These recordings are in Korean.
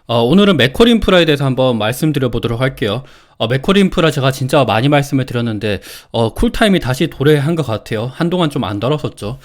오늘은 맥쿼리 인프라에 대해서 한번 말씀드려 보도록 할게요. 맥쿼리 인프라 제가 진짜 많이 말씀을 드렸는데, 쿨타임이 다시 도래한 것 같아요. 한동안 좀 안 다뤘었죠.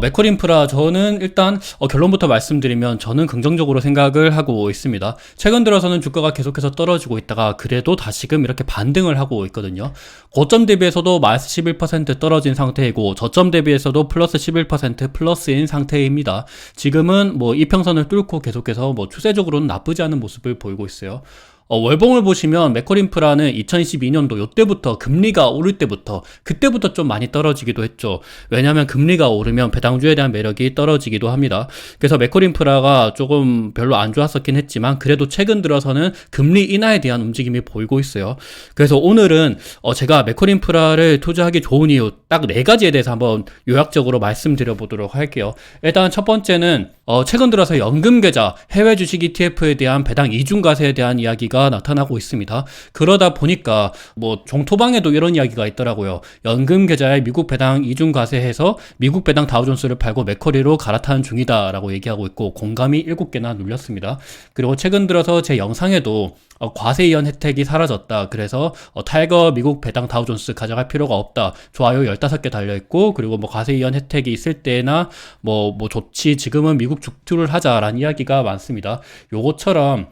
맥쿼리 인프라 저는 일단 결론부터 말씀드리면 저는 긍정적으로 생각을 하고 있습니다. 최근 들어서는 주가가 계속해서 떨어지고 있다가 그래도 다시금 이렇게 반등을 하고 있거든요. 고점 대비해서도 마이너스 11% 떨어진 상태이고 저점 대비해서도 플러스 11% 플러스인 상태입니다. 지금은 뭐 이평선을 뚫고 계속해서 뭐 추세적으로는 나쁘지 않은 모습을 보이고 있어요. 월봉을 보시면 맥쿼리 인프라는 2022년도 요때부터 금리가 오를 때부터 그때부터 좀 많이 떨어지기도 했죠. 왜냐하면 금리가 오르면 배당주에 대한 매력이 떨어지기도 합니다. 그래서 맥쿼리 인프라가 조금 별로 안 좋았었긴 했지만 그래도 최근 들어서는 금리 인하에 대한 움직임이 보이고 있어요. 그래서 오늘은 제가 맥쿼리 인프라를 투자하기 좋은 이유 딱 4가지에 대해서 한번 요약적으로 말씀드려 보도록 할게요. 일단 첫 번째는 최근 들어서 연금계좌 해외 주식 ETF에 대한 배당 이중과세에 대한 이야기가 나타나고 있습니다. 그러다 보니까 뭐 종토방에도 이런 이야기가 있더라고요. 연금 계좌에 미국 배당 이중과세해서 미국 배당 다우존스를 팔고 맥쿼리로 갈아타는 중이다 라고 얘기하고 있고 공감이 7개나 눌렸습니다. 그리고 최근 들어서 제 영상에도 과세 이연 혜택이 사라졌다. 그래서 타이거 미국 배당 다우존스 가져갈 필요가 없다. 좋아요 15개 달려있고 그리고 뭐 과세 이연 혜택이 있을 때나 뭐 좋지 지금은 미국 주투를 하자라는 이야기가 많습니다. 요것처럼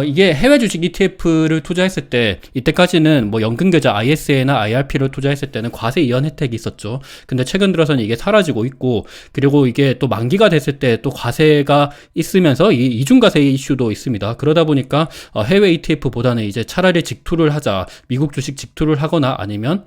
이게 해외 주식 ETF를 투자했을 때, 이때까지는 뭐 연금계좌 ISA나 IRP를 투자했을 때는 과세 이연 혜택이 있었죠. 근데 최근 들어서는 이게 사라지고 있고, 그리고 이게 또 만기가 됐을 때 또 과세가 있으면서 이 이중과세 이슈도 있습니다. 그러다 보니까 해외 ETF보다는 이제 차라리 직투를 하자, 미국 주식 직투를 하거나 아니면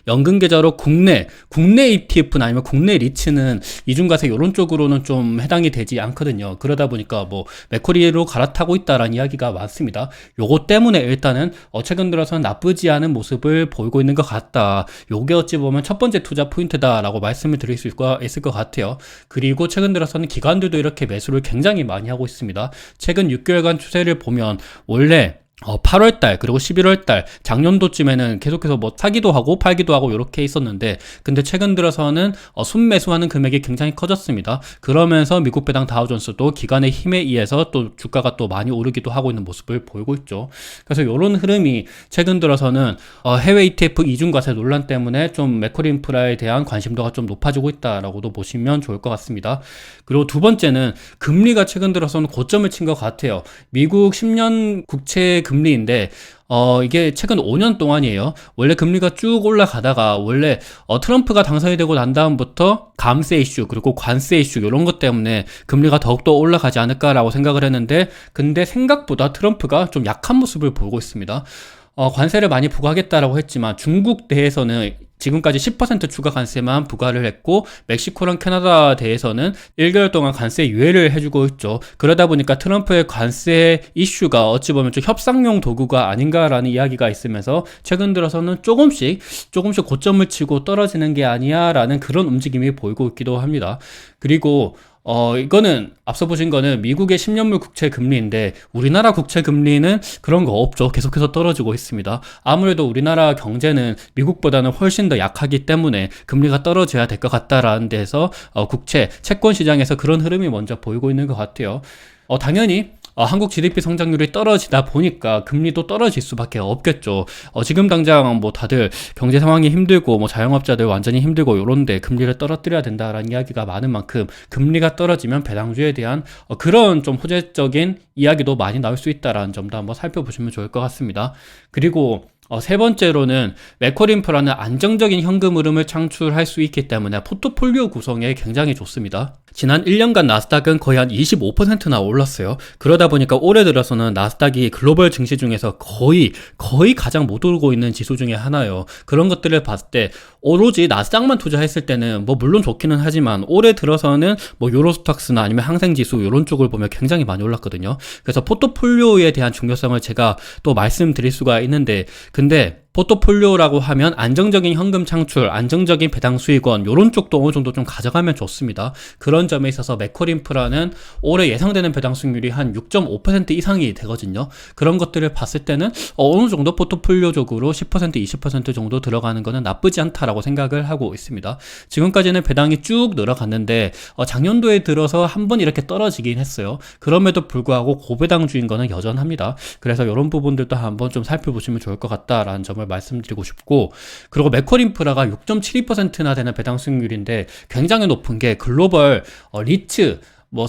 연금계좌로 국내 ETF나 아니면 국내 리츠는 이중과세 이런 쪽으로는 좀 해당이 되지 않거든요. 그러다 보니까 뭐 맥쿼리로 갈아타고 있다라는 이야기가 많습니다. 요거 때문에 일단은 최근 들어서는 나쁘지 않은 모습을 보이고 있는 것 같다. 요게 어찌 보면 첫 번째 투자 포인트다라고 말씀을 드릴 수 있을 것 같아요. 그리고 최근 들어서는 기관들도 이렇게 매수를 굉장히 많이 하고 있습니다. 최근 6개월간 추세를 보면 원래 8월달 그리고 11월달 작년도쯤에는 계속해서 뭐 사기도 하고 팔기도 하고 이렇게 있었는데 근데 최근 들어서는 순매수하는 금액이 굉장히 커졌습니다. 그러면서 미국 배당 다우존스도 기관의 힘에 의해서 또 주가가 또 많이 오르기도 하고 있는 모습을 보이고 있죠. 그래서 이런 흐름이 최근 들어서는 해외 ETF 이중과세 논란 때문에 좀 맥쿼리 인프라에 대한 관심도가 좀 높아지고 있다라고도 보시면 좋을 것 같습니다. 그리고 두 번째는 금리가 최근 들어서는 고점을 친 것 같아요. 미국 10년 국채 금리인데 이게 최근 5년 동안이에요. 원래 금리가 쭉 올라가다가 원래 트럼프가 당선이 되고 난 다음부터 감세 이슈 그리고 관세 이슈 이런 것 때문에 금리가 더욱더 올라가지 않을까라고 생각을 했는데 근데 생각보다 트럼프가 좀 약한 모습을 보이고 있습니다. 관세를 많이 부과하겠다라고 했지만 중국 대해서는 지금까지 10% 추가 관세만 부과를 했고 멕시코랑 캐나다 대해서는 1개월 동안 관세 유예를 해주고 있죠. 그러다 보니까 트럼프의 관세 이슈가 어찌 보면 좀 협상용 도구가 아닌가라는 이야기가 있으면서 최근 들어서는 조금씩 고점을 치고 떨어지는 게 아니야 라는 그런 움직임이 보이고 있기도 합니다. 그리고 이거는 앞서 보신 거는 미국의 10년물 국채 금리인데 우리나라 국채 금리는 그런 거 없죠. 계속해서 떨어지고 있습니다. 아무래도 우리나라 경제는 미국보다는 훨씬 더 약하기 때문에 금리가 떨어져야 될 것 같다라는 데서 국채, 채권 시장에서 그런 흐름이 먼저 보이고 있는 것 같아요. 당연히 한국 GDP 성장률이 떨어지다 보니까 금리도 떨어질 수밖에 없겠죠. 지금 당장 뭐 다들 경제 상황이 힘들고 뭐 자영업자들 완전히 힘들고 요런데 금리를 떨어뜨려야 된다라는 이야기가 많은 만큼 금리가 떨어지면 배당주에 대한 그런 좀 호재적인 이야기도 많이 나올 수 있다라는 점도 한번 살펴보시면 좋을 것 같습니다. 그리고 세 번째로는 맥쿼리 인프라는 안정적인 현금 흐름을 창출할 수 있기 때문에 포트폴리오 구성에 굉장히 좋습니다. 지난 1년간 나스닥은 거의 한 25%나 올랐어요. 그러다 보니까 올해 들어서는 나스닥이 글로벌 증시 중에서 거의 가장 못 오르고 있는 지수 중에 하나예요. 그런 것들을 봤을 때 오로지 나스닥만 투자했을 때는 뭐 물론 좋기는 하지만 올해 들어서는 뭐 유로스톡스나 아니면 항생지수 이런 쪽을 보면 굉장히 많이 올랐거든요. 그래서 포트폴리오에 대한 중요성을 제가 또 말씀드릴 수가 있는데 근데 포트폴리오라고 하면 안정적인 현금 창출, 안정적인 배당 수익원 요런 쪽도 어느 정도 좀 가져가면 좋습니다. 그런 점에 있어서 메콜인프라는 올해 예상되는 배당 수익률이 한 6.5% 이상이 되거든요. 그런 것들을 봤을 때는 어느 정도 포트폴리오적으로 10%, 20% 정도 들어가는 거는 나쁘지 않다라고 생각을 하고 있습니다. 지금까지는 배당이 쭉 늘어갔는데 작년도에 들어서 한번 이렇게 떨어지긴 했어요. 그럼에도 불구하고 고배당주인 거는 여전합니다. 그래서 이런 부분들도 한번 좀 살펴보시면 좋을 것 같다라는 점을 말씀드리고 싶고, 그리고 메콜인프라가 6.72%나 되는 배당 수익률인데 굉장히 높은 게 글로벌 리츠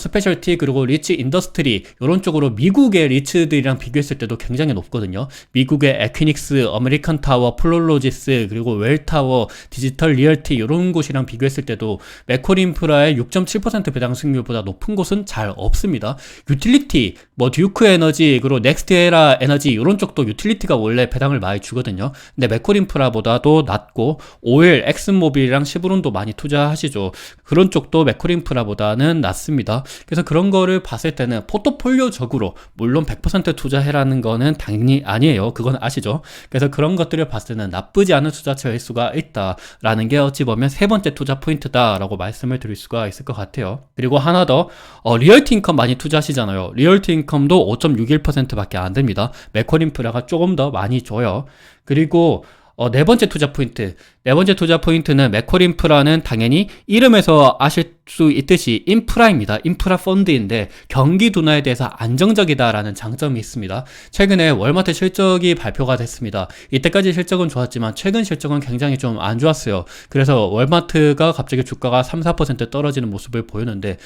스페셜티 그리고 리츠 인더스트리 이런 쪽으로 미국의 리츠들이랑 비교했을 때도 굉장히 높거든요. 미국의 에퀴닉스, 아메리칸 타워, 플롤로지스 그리고 웰타워, 디지털 리얼티 이런 곳이랑 비교했을 때도 메콜인프라의 6.7% 배당 수익률보다 높은 곳은 잘 없습니다. 유틸리티, 듀크 에너지 그리고 넥스트에라 에너지 이런 쪽도 유틸리티가 원래 배당을 많이 주거든요. 근데 메콜인프라보다도 낮고 오일, 엑슨모빌이랑 시브론도 많이 투자하시죠. 그런 쪽도 메콜인프라보다는 낮습니다. 그래서 그런 거를 봤을 때는 포트폴리오적으로 물론 100% 투자해라는 거는 당연히 아니에요. 그건 아시죠? 그래서 그런 것들을 봤을 때는 나쁘지 않은 투자처일 수가 있다라는 게 어찌 보면 세 번째 투자 포인트다라고 말씀을 드릴 수가 있을 것 같아요. 그리고 하나 더, 리얼티 인컴 많이 투자하시잖아요. 리얼티 인컴도 5.61%밖에 안 됩니다. 메콜인프라가 조금 더 많이 줘요. 그리고 네 번째 투자 포인트. 네 번째 투자 포인트는 메콜인프라는 당연히 이름에서 아실 수 있듯이 인프라입니다. 인프라 펀드인데 경기 둔화에 대해서 안정적이다라는 장점이 있습니다. 최근에 월마트 실적이 발표가 됐습니다. 이때까지 실적은 좋았지만 최근 실적은 굉장히 좀 안 좋았어요. 그래서 월마트가 갑자기 주가가 3-4% 떨어지는 모습을 보였는데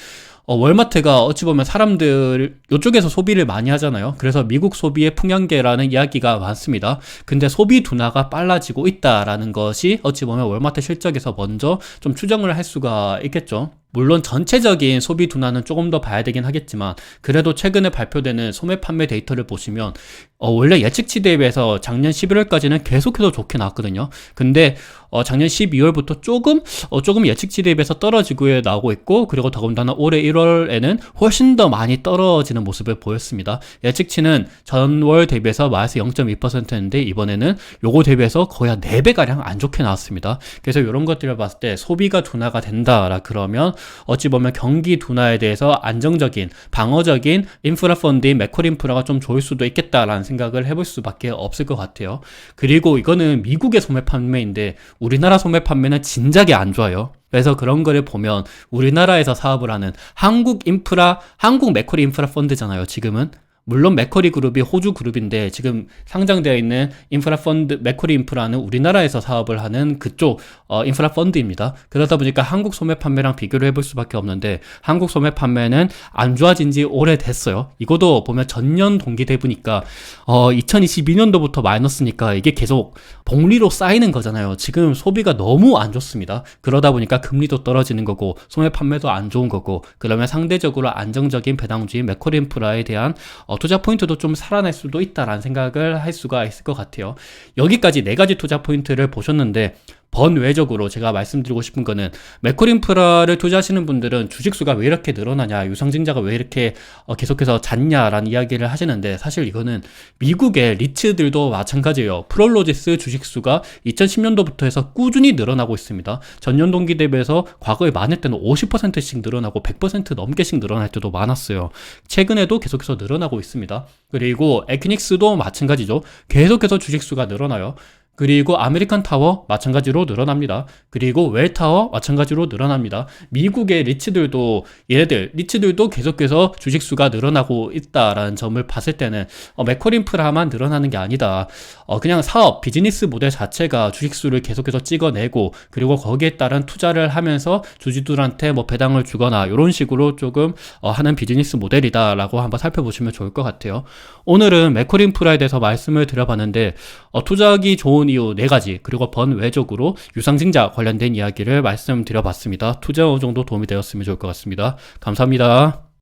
월마트가 어찌 보면 사람들 이쪽에서 소비를 많이 하잖아요. 그래서 미국 소비의 풍향계라는 이야기가 많습니다. 근데 소비 둔화가 빨라지고 있다라는 것이 어찌 보면 월마트 실적에서 먼저 좀 추정을 할 수가 있겠죠. 물론 전체적인 소비 둔화는 조금 더 봐야 되긴 하겠지만 그래도 최근에 발표되는 소매 판매 데이터를 보시면 원래 예측치 대비해서 작년 11월까지는 계속해서 좋게 나왔거든요. 근데 작년 12월부터 조금 예측치 대비해서 떨어지고 나오고 있고, 그리고 더군다나 올해 1월에는 훨씬 더 많이 떨어지는 모습을 보였습니다. 예측치는 전월 대비해서 마이너스 0.2%였는데 이번에는 요거 대비해서 거의 한 4배가량 안 좋게 나왔습니다. 그래서 이런 것들을 봤을 때 소비가 둔화가 된다라 그러면 어찌 보면 경기 둔화에 대해서 안정적인 방어적인 인프라 펀드인 메콜인프라가 좀 좋을 수도 있겠다라는 생각을 해볼 수밖에 없을 것 같아요. 그리고 이거는 미국의 소매 판매인데 우리나라 소매 판매는 진작에 안 좋아요. 그래서 그런 거를 보면 우리나라에서 사업을 하는 한국 메커리 인프라 펀드잖아요, 지금은. 물론 메커리 그룹이 호주 그룹인데 지금 상장되어 있는 인프라 펀드 메커리 인프라는 우리나라에서 사업을 하는 그쪽 인프라 펀드입니다. 그러다 보니까 한국 소매 판매랑 비교를 해볼 수밖에 없는데 한국 소매 판매는 안 좋아진 지 오래됐어요. 이것도 보면 전년 동기 대비니까 2022년도부터 마이너스니까 이게 계속 복리로 쌓이는 거잖아요. 지금 소비가 너무 안 좋습니다. 그러다 보니까 금리도 떨어지는 거고 소매 판매도 안 좋은 거고, 그러면 상대적으로 안정적인 배당주인 메커리 인프라에 대한 투자 포인트도 좀 살아날 수도 있다라는 생각을 할 수가 있을 것 같아요. 여기까지 4가지 투자 포인트를 보셨는데 번외적으로 제가 말씀드리고 싶은 거는 메콜인프라를 투자하시는 분들은 주식수가 왜 이렇게 늘어나냐, 유상증자가 왜 이렇게 계속해서 잦냐라는 이야기를 하시는데 사실 이거는 미국의 리츠들도 마찬가지예요. 프롤로지스 주식수가 2010년도부터 해서 꾸준히 늘어나고 있습니다. 전년 동기 대비해서 과거에 많을 때는 50%씩 늘어나고 100% 넘게씩 늘어날 때도 많았어요. 최근에도 계속해서 늘어나고 있습니다. 그리고 에퀴닉스도 마찬가지죠. 계속해서 주식수가 늘어나요. 그리고 아메리칸 타워 마찬가지로 늘어납니다. 그리고 웰타워 마찬가지로 늘어납니다. 미국의 리츠들도 계속해서 주식수가 늘어나고 있다라는 점을 봤을 때는 메콜인프라만 늘어나는 게 아니다. 그냥 사업, 비즈니스 모델 자체가 주식수를 계속해서 찍어내고 그리고 거기에 따른 투자를 하면서 주주들한테 배당을 주거나 이런 식으로 조금 하는 비즈니스 모델이다라고 한번 살펴보시면 좋을 것 같아요. 오늘은 메콜인프라에 대해서 말씀을 드려봤는데 투자하기 좋은 이유 4가지, 그리고 번외적으로 유상증자 관련된 이야기를 말씀드려봤습니다. 투자 어느 정도 도움이 되었으면 좋을 것 같습니다. 감사합니다.